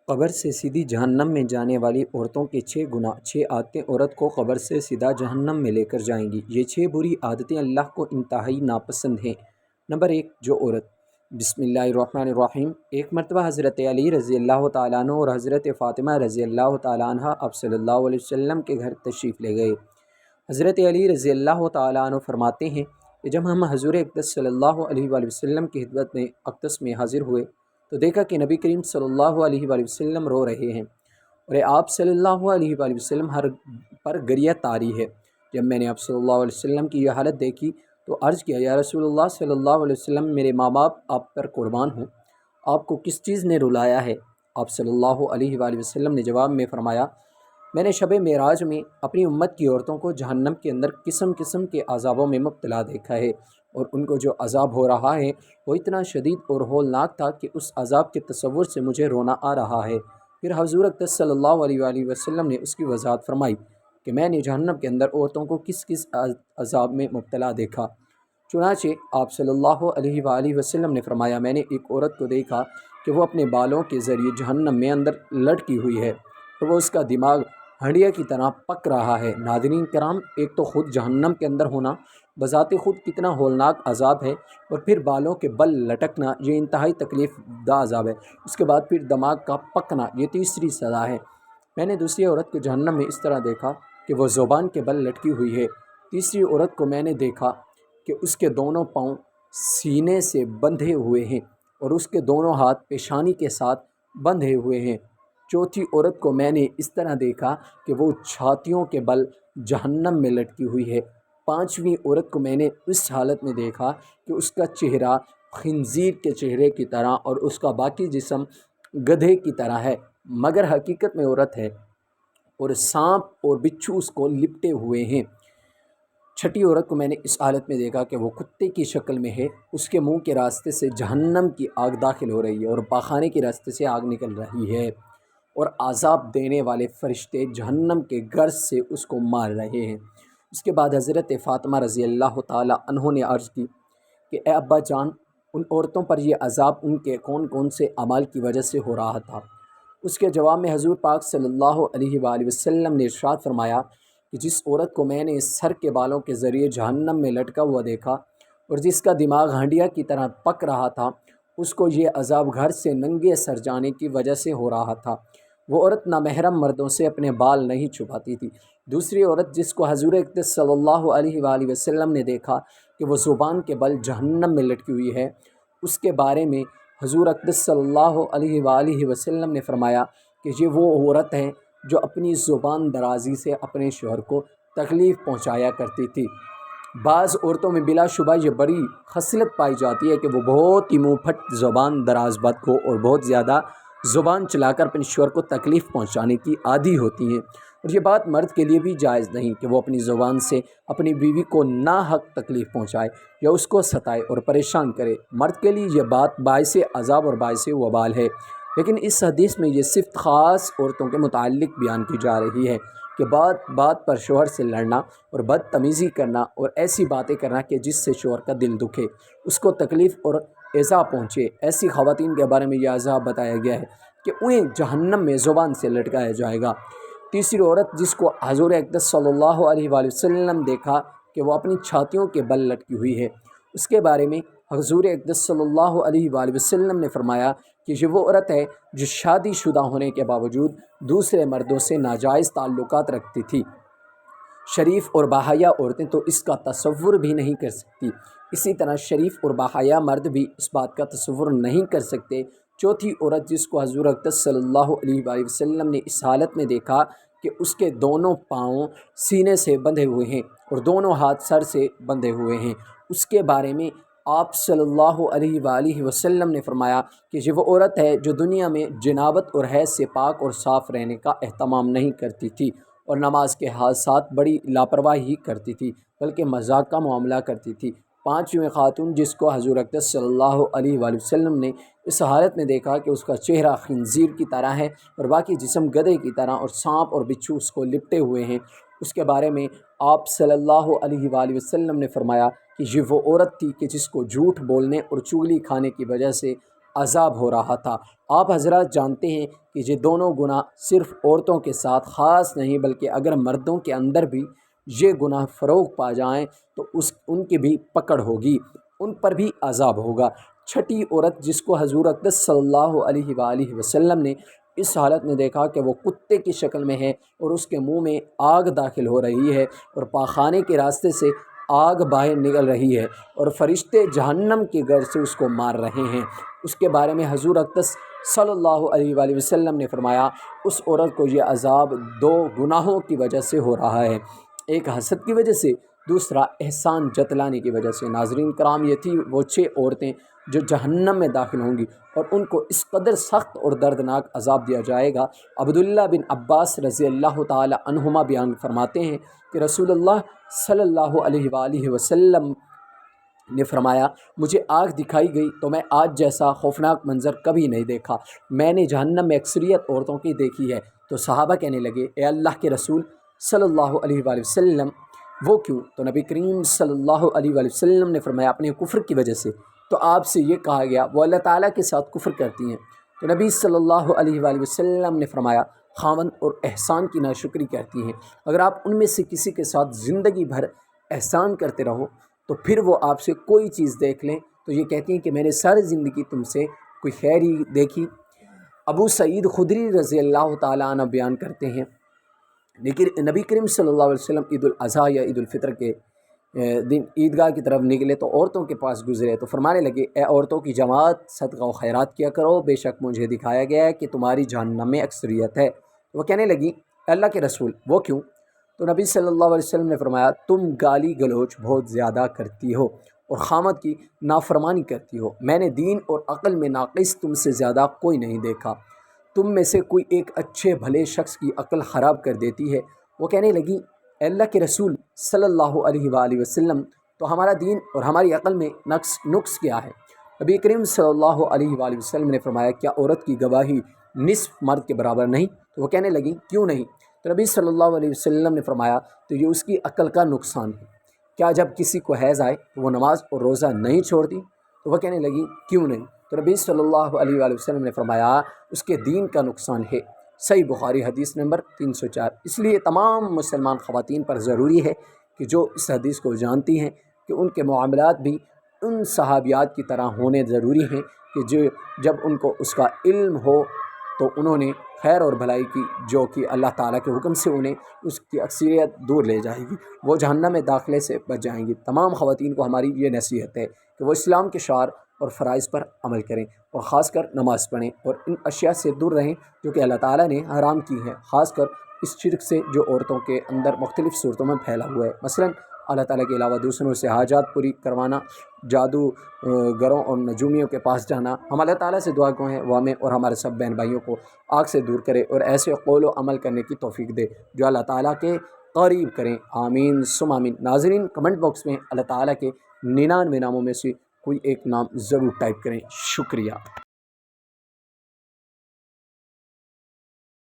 قبر سے سیدھی جہنم میں جانے والی عورتوں کے 6 عادتیں عورت کو قبر سے سیدھا جہنم میں لے کر جائیں گی۔ یہ 6 بری عادتیں اللہ کو انتہائی ناپسند ہیں۔ نمبر 1، جو عورت بسم اللہ الرحمن الرحیم۔ ایک مرتبہ حضرت علی رضی اللہ تعالیٰ عنہ اور حضرت فاطمہ رضی اللہ تعالیٰ عنہ آپ صلی اللہ علیہ وسلم کے گھر تشریف لے گئے۔ حضرت علی رضی اللہ تعالیٰ عنہ فرماتے ہیں کہ جب ہم حضور اقدس صلی اللہ علیہ وآلہ وسلم کی خدمت میں اقدس میں حاضر ہوئے تو دیکھا کہ نبی کریم صلی اللہ علیہ وآلہ وسلم رو رہے ہیں اور آپ صلی اللہ علیہ وآلہ وسلم ہر پر گریہ طاری ہے۔ جب میں نے آپ صلی اللہ علیہ وسلم کی یہ حالت دیکھی تو عرض کیا، یا رسول اللہ صلی اللہ علیہ وسلم، میرے ماں باپ آپ پر قربان ہوں، آپ کو کس چیز نے رلایا ہے؟ آپ صلی اللہ علیہ وآلہ وسلم نے جواب میں فرمایا، میں نے شب معراج میں اپنی امت کی عورتوں کو جہنم کے اندر قسم قسم کے عذابوں میں مبتلا دیکھا ہے، اور ان کو جو عذاب ہو رہا ہے وہ اتنا شدید اور ہولناک تھا کہ اس عذاب کے تصور سے مجھے رونا آ رہا ہے۔ پھر حضور اقدس صلی اللہ علیہ وآلہ وسلم نے اس کی وضاحت فرمائی کہ میں نے جہنم کے اندر عورتوں کو کس کس عذاب میں مبتلا دیکھا۔ چنانچہ آپ صلی اللہ علیہ وآلہ وسلم نے فرمایا، میں نے ایک عورت کو دیکھا کہ وہ اپنے بالوں کے ذریعے جہنم میں اندر لٹکی ہوئی ہے، تو وہ اس کا دماغ ہنڈیا کی طرح پک رہا ہے۔ ناظرین کرام، ایک تو خود جہنم کے اندر ہونا بذات خود کتنا ہولناک عذاب ہے، اور پھر بالوں کے بل لٹکنا یہ انتہائی تکلیف دہ عذاب ہے۔ اس کے بعد پھر دماغ کا پکنا یہ تیسری سزا ہے۔ میں نے دوسری عورت کو جہنم میں اس طرح دیکھا کہ وہ زبان کے بل لٹکی ہوئی ہے۔ تیسری عورت کو میں نے دیکھا کہ اس کے دونوں پاؤں سینے سے بندھے ہوئے ہیں اور اس کے دونوں ہاتھ پیشانی کے ساتھ بندھے ہوئے ہیں۔ چوتھی عورت کو میں نے اس طرح دیکھا کہ وہ چھاتیوں کے بل جہنم میں لٹکی ہوئی ہے۔ پانچویں عورت کو میں نے اس حالت میں دیکھا کہ اس کا چہرہ خنزیر کے چہرے کی طرح اور اس کا باقی جسم گدھے کی طرح ہے، مگر حقیقت میں عورت ہے، اور سانپ اور بچھو اس کو لپٹے ہوئے ہیں۔ چھٹی عورت کو میں نے اس حالت میں دیکھا کہ وہ کتے کی شکل میں ہے، اس کے منہ کے راستے سے جہنم کی آگ داخل ہو رہی ہے اور پاخانے کے راستے سے آگ نکل رہی ہے، اور عذاب دینے والے فرشتے جہنم کے گرز سے اس کو مار رہے ہیں۔ اس کے بعد حضرت فاطمہ رضی اللہ تعالیٰ عنہ نے عرض کی کہ اے ابا جان، ان عورتوں پر یہ عذاب ان کے کون کون سے اعمال کی وجہ سے ہو رہا تھا؟ اس کے جواب میں حضور پاک صلی اللہ علیہ وآلہ وسلم نے ارشاد فرمایا کہ جس عورت کو میں نے سر کے بالوں کے ذریعے جہنم میں لٹکا ہوا دیکھا اور جس کا دماغ ہنڈیا کی طرح پک رہا تھا، اس کو یہ عذاب گھر سے ننگے سر جانے کی وجہ سے ہو رہا تھا۔ وہ عورت نامحرم مردوں سے اپنے بال نہیں چھپاتی تھی۔ دوسری عورت جس کو حضور اقدس صلی اللہ علیہ وآلہ وسلم نے دیکھا کہ وہ زبان کے بل جہنم میں لٹکی ہوئی ہے، اس کے بارے میں حضور اقدس صلی اللہ علیہ وآلہ وسلم نے فرمایا کہ یہ وہ عورت ہے جو اپنی زبان درازی سے اپنے شوہر کو تکلیف پہنچایا کرتی تھی۔ بعض عورتوں میں بلا شبہ یہ بڑی خصلت پائی جاتی ہے کہ وہ بہت ہی منہ پھٹ زبان دراز بد کو اور بہت زیادہ زبان چلا کر اپنے شوہر کو تکلیف پہنچانے کی عادی ہوتی ہیں، اور یہ بات مرد کے لیے بھی جائز نہیں کہ وہ اپنی زبان سے اپنی بیوی کو ناحق تکلیف پہنچائے یا اس کو ستائے اور پریشان کرے۔ مرد کے لیے یہ بات باعث عذاب اور باعث وبال ہے، لیکن اس حدیث میں یہ صرف خاص عورتوں کے متعلق بیان کی جا رہی ہے کہ بات بات پر شوہر سے لڑنا اور بدتمیزی کرنا اور ایسی باتیں کرنا کہ جس سے شوہر کا دل دکھے، اس کو تکلیف اور ایذا پہنچے، ایسی خواتین کے بارے میں یہ عذاب بتایا گیا ہے کہ انہیں جہنم میں زبان سے لٹکایا جائے گا۔ تیسری عورت جس کو حضور اقدس صلی اللہ علیہ وآلہ وسلم دیکھا کہ وہ اپنی چھاتیوں کے بل لٹکی ہوئی ہے، اس کے بارے میں حضور اقدس صلی اللہ علیہ وآلہ وسلم نے فرمایا کہ یہ وہ عورت ہے جو شادی شدہ ہونے کے باوجود دوسرے مردوں سے ناجائز تعلقات رکھتی تھی۔ شریف اور باحیا عورتیں تو اس کا تصور بھی نہیں کر سکتی، اسی طرح شریف اور باحیا مرد بھی اس بات کا تصور نہیں کر سکتے۔ چوتھی عورت جس کو حضور اقدس صلی اللہ علیہ وآلہ وسلم نے اس حالت میں دیکھا کہ اس کے دونوں پاؤں سینے سے بندھے ہوئے ہیں اور دونوں ہاتھ سر سے بندھے ہوئے ہیں، اس کے بارے میں آپ صلی اللہ علیہ وآلہ وسلم نے فرمایا کہ یہ وہ عورت ہے جو دنیا میں جنابت اور حیض سے پاک اور صاف رہنے کا اہتمام نہیں کرتی تھی اور نماز کے ساتھ بڑی لاپرواہی کرتی تھی، بلکہ مذاق کا معاملہ کرتی تھی۔ پانچویں خاتون جس کو حضور اقدس صلی اللہ علیہ وآلہ وسلم نے اس حالت میں دیکھا کہ اس کا چہرہ خنزیر کی طرح ہے اور باقی جسم گدھے کی طرح اور سانپ اور بچھو اس کو لپٹے ہوئے ہیں، اس کے بارے میں آپ صلی اللہ علیہ وآلہ وسلم نے فرمایا کہ یہ وہ عورت تھی کہ جس کو جھوٹ بولنے اور چغلی کھانے کی وجہ سے عذاب ہو رہا تھا۔ آپ حضرات جانتے ہیں کہ یہ دونوں گناہ صرف عورتوں کے ساتھ خاص نہیں بلکہ اگر مردوں کے اندر بھی یہ گناہ فروغ پا جائیں تو ان کی بھی پکڑ ہوگی، ان پر بھی عذاب ہوگا۔ چھٹی عورت جس کو حضور اقدس صلی اللہ علیہ وآلہ وسلم نے اس حالت میں دیکھا کہ وہ کتے کی شکل میں ہے اور اس کے منہ میں آگ داخل ہو رہی ہے اور پاخانے کے راستے سے آگ باہر نکل رہی ہے اور فرشتے جہنم کے گر سے اس کو مار رہے ہیں، اس کے بارے میں حضور اقدس صلی اللہ علیہ وآلہ وسلم نے فرمایا اس عورت کو یہ عذاب دو گناہوں کی وجہ سے ہو رہا ہے، ایک حسد کی وجہ سے، دوسرا احسان جتلانے کی وجہ سے۔ ناظرین کرام، یہ تھی وہ 6 عورتیں جو جہنم میں داخل ہوں گی اور ان کو اس قدر سخت اور دردناک عذاب دیا جائے گا۔ عبداللہ بن عباس رضی اللہ تعالی عنہما بیان فرماتے ہیں کہ رسول اللہ صلی اللہ علیہ وآلہ وسلم نے فرمایا مجھے آگ دکھائی گئی تو میں آج جیسا خوفناک منظر کبھی نہیں دیکھا، میں نے جہنم میں اکثریت عورتوں کی دیکھی ہے۔ تو صحابہ کہنے لگے اے اللہ کے رسول صلی اللہ علیہ وآلہ وسلم وہ کیوں؟ تو نبی کریم صلی اللہ علیہ وآلہ وسلم نے فرمایا اپنے کفر کی وجہ سے۔ تو آپ سے یہ کہا گیا وہ اللہ تعالیٰ کے ساتھ کفر کرتی ہیں۔ تو نبی صلی اللہ علیہ وآلہ وسلم نے فرمایا خاوند اور احسان کی ناشکری کرتی ہیں، اگر آپ ان میں سے کسی کے ساتھ زندگی بھر احسان کرتے رہو تو پھر وہ آپ سے کوئی چیز دیکھ لیں تو یہ کہتی ہیں کہ میں نے ساری زندگی تم سے کوئی خیر ہی دیکھی۔ ابو سعید خدری رضی اللہ تعالیٰ عنہ بیان کرتے ہیں لیکن نبی کریم صلی اللہ علیہ وسلم عید الاضحیٰ یا عید الفطر کے دن عیدگاہ کی طرف نکلے تو عورتوں کے پاس گزرے تو فرمانے لگے اے عورتوں کی جماعت، صدقہ و خیرات کیا کرو، بے شک مجھے دکھایا گیا ہے کہ تمہاری جہنم میں اکثریت ہے۔ وہ کہنے لگی اللہ کے رسول وہ کیوں؟ تو نبی صلی اللہ علیہ وسلم نے فرمایا تم گالی گلوچ بہت زیادہ کرتی ہو اور خامد کی نافرمانی کرتی ہو، میں نے دین اور عقل میں ناقص تم سے زیادہ کوئی نہیں دیکھا، تم میں سے کوئی ایک اچھے بھلے شخص کی عقل خراب کر دیتی ہے۔ وہ کہنے لگی اے اللہ کے رسول صلی اللہ علیہ وآلہ وسلم تو ہمارا دین اور ہماری عقل میں نقص کیا ہے؟ نبی کریم صلی اللہ علیہ وآلہ وسلم نے فرمایا کیا عورت کی گواہی نصف مرد کے برابر نہیں؟ تو وہ کہنے لگی کیوں نہیں؟ تو نبی صلی اللہ علیہ وسلم نے فرمایا تو یہ اس کی عقل کا نقصان ہے، کیا جب کسی کو حیض آئے تو وہ نماز اور روزہ نہیں چھوڑتی؟ تو وہ کہنے لگی کیوں نہیں؟ تو نبی صلی اللہ علیہ وآلہ وسلم نے فرمایا اس کے دین کا نقصان ہے۔ صحیح بخاری حدیث نمبر 304۔ اس لیے تمام مسلمان خواتین پر ضروری ہے کہ جو اس حدیث کو جانتی ہیں کہ ان کے معاملات بھی ان صحابیات کی طرح ہونے ضروری ہیں کہ جب ان کو اس کا علم ہو تو انہوں نے خیر اور بھلائی کی جو کہ اللہ تعالیٰ کے حکم سے انہیں اس کی اکثریت دور لے جائے گی، وہ جہنم میں داخلے سے بچ جائیں گی۔ تمام خواتین کو ہماری یہ نصیحت ہے کہ وہ اسلام کے شعائر اور فرائض پر عمل کریں اور خاص کر نماز پڑھیں اور ان اشیاء سے دور رہیں جو کہ اللہ تعالیٰ نے حرام کی ہیں، خاص کر اس شرک سے جو عورتوں کے اندر مختلف صورتوں میں پھیلا ہوا ہے، مثلاً اللہ تعالیٰ کے علاوہ دوسروں سے حاجات پوری کروانا، جادو گروں اور نجومیوں کے پاس جانا۔ ہم اللہ تعالیٰ سے دعا گو ہیں وہ ہمیں اور ہمارے سب بہن بھائیوں کو آگ سے دور کرے اور ایسے قول و عمل کرنے کی توفیق دے جو اللہ تعالیٰ کے قریب کریں، آمین ثم آمین۔ ناظرین کمنٹ باکس میں اللہ تعالیٰ کے 99 ناموں میں سے کوئی ایک نام ضرور ٹائپ کریں۔ شکریہ۔